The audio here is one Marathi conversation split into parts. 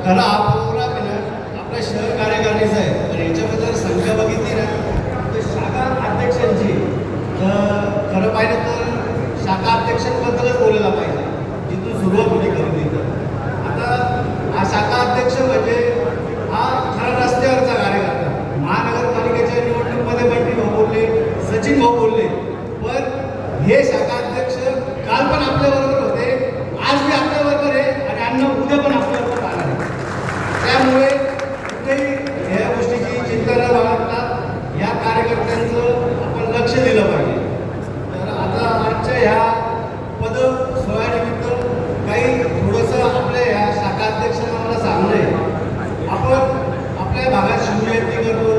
खरा हा प्रोग्राम आहे ना आपल्या शहर कार्यकारिणीचा आहे. पण याच्याबद्दल संख्या बघितली ना तर शाखा अध्यक्षांची खरं पाहिलं तर शाखा अध्यक्षांबद्दलच बोलायला पाहिजे, जिथून सुरुवात होती खरेदी. तर आता हा शाखा अध्यक्ष म्हणजे हा खरा रस्त्यावरचा कार्यकर्ता. महानगरपालिकेच्या निवडणुकीमध्ये बंटी भाऊ बोलले, सचिन भाऊ बोलले, पण हे शाखा अध्यक्ष काल पण आपल्याबरोबर होते, आज बी आपल्याबरोबर आहे आणि अन्न उद्या पण आपल्याबरोबर राहणार आहे. त्यामुळे कुठेही या गोष्टीची चिंता न बाळगता या कार्यकर्त्यांचं आपण लक्ष दिलं पाहिजे. तर आता आजच्या ह्या पद सोहळ्यानिमित्त काही थोडंसं आपल्या ह्या शाखा अध्यक्षांना मला सांगणं आहे. आपण आपल्या भागात शिवजयंती करतो,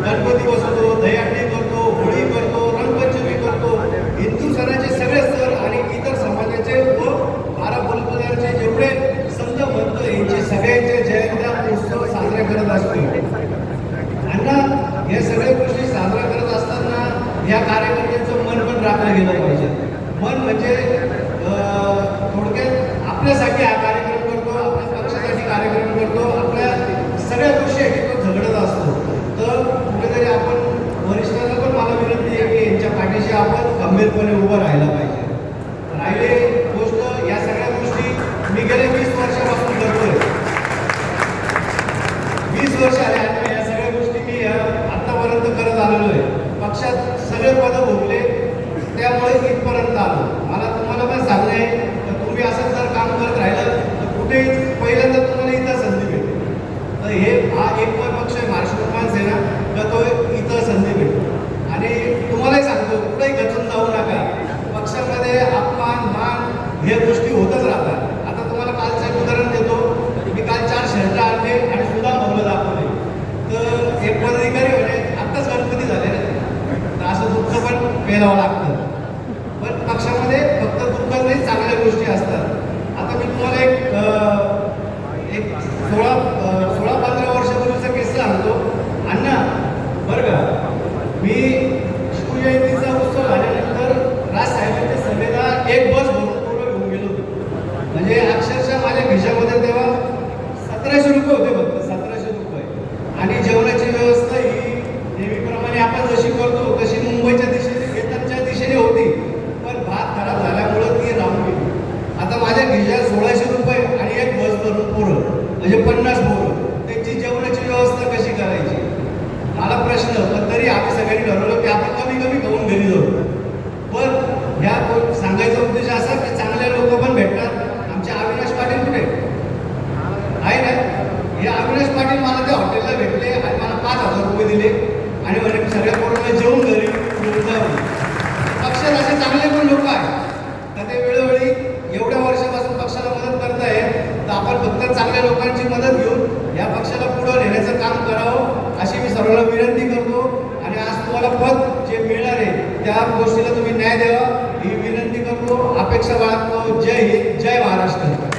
गणपती बसवतो, दहीहंडी करतो, होळी करतो, रंगपंचमी करतो, हिंदू सणाचे सगळे सण आणि इतर समाजाचे व 12 बोलबालाचे जेवढे संत भक्त यांचे सगळ्यांचे जयंत्या उत्सव साजरे करत असतो. आणि या सगळ्या गोष्टी साजरा करत असताना या कार्यकर्त्यांचं मन पण राखलं गेलं पाहिजे. मन म्हणजे थोडक्यात आपल्यासाठी हा कार्यक्रम करतो, आपल्या पक्षासाठी कार्यक्रम करतो, आपल्या सगळ्या गोष्टी तो झगडत असतो. तर कुठेतरी आपण वरिष्ठांना पण मला विनंती आहे की यांच्या पाठीशी आपण गंभीरपणे उभं राहायला पाहिजे. राहिले गोष्ट या सगळ्या गोष्टी मी गेले 20 वर्षापासून करतोय. 20 वर्ष आले आणि या सगळ्या गोष्टी मी आतापर्यंत करत आलेलो आहे. पक्षात सगळे पदं भोगले, त्यामुळे इथपर्यंत आलो. मला तुम्हाला पण सांगणं आहे तर तुम्ही असं जर काम करत राहिलं तर कुठेही पहिल्यांदा तुम्हाला इथं संधी भेटेल. तर हे हा एक पक्ष आहे महाराष्ट्र रोमांस आहे ना, तर तो इथं संधी भेटेल. आणि तुम्हालाही सांगतो कुठेही गचून जाऊ नका. पक्षामध्ये अपमान मान हे गोष्टी होतच राहतात. आता तुम्हाला कालचं एक उदाहरण देतो. मी काल 4 शर्ट आणले आणि सुद्धा भाऊला दाखवले. तर एक पदाधिकारी म्हणे आत्ताच गणपती झाले ना, तर असं दुःख पण पेलावं लागतं. पण पक्षामध्ये फक्त दुःख नाही, चांगल्या गोष्टी असतात. आता मी तुम्हाला एक 16-15 वर्षापूर्वीचा किस्सा सांगतो. अण्णा बरं का, मी शिवजयंतीचा उत्सव झाल्यानंतर राजसाहेबांच्या सभेला एक बस भरून घेऊन गेलो होतो. म्हणजे अक्षरशः माझ्या खिशामध्ये तेव्हा 1700 रुपये होते, फक्त 1700 रुपये. आणि जेवणाची व्यवस्था ही नेहमीप्रमाणे आपण जशी करतो तशी मुंबईच्या दिशेने येताच्या दिशेने होती, पण भात खराब झाल्यामुळं ती राहून गेली. आता माझ्या खिशात 1600 रुपये आणि एक बस भरून पोरं, म्हणजे 50 पोरं, त्यांची जेवणाची व्यवस्था कशी करायची मला प्रश्न. पण तरी आम्ही सगळ्यांनी ठरवलं की आपण कमी कमी खाऊन घरी जाऊ. पण ह्या सांगायचा उद्देश असा की चांगले लोक पण भेटतात. आमचे अविनाश पाटील कुठे आहे ना, हे अविनाश पाटील मला त्या हॉटेलला भेटले आणि मला 5000 रुपये दिले आणि म्हणे सगळ्या पोरांना जेवून घरी जाऊ. पक्षात असे चांगले पण लोक आहेत तर ते वेळोवेळी एवढ्या वर्षापासून पक्षाला मदत करताय. तर आपण फक्त चांगल्या लोकांची मदत घेऊन या पक्षाला पुढं नेण्याचं काम करावं अशी मी सर्वांना विनंती करतो. आणि आज तुम्हाला पद जे मिळणार आहे त्या गोष्टीला तुम्ही न्याय द्यावा ही विनंती करतो, अपेक्षा बाळगतो. जय हिंद, जय महाराष्ट्र.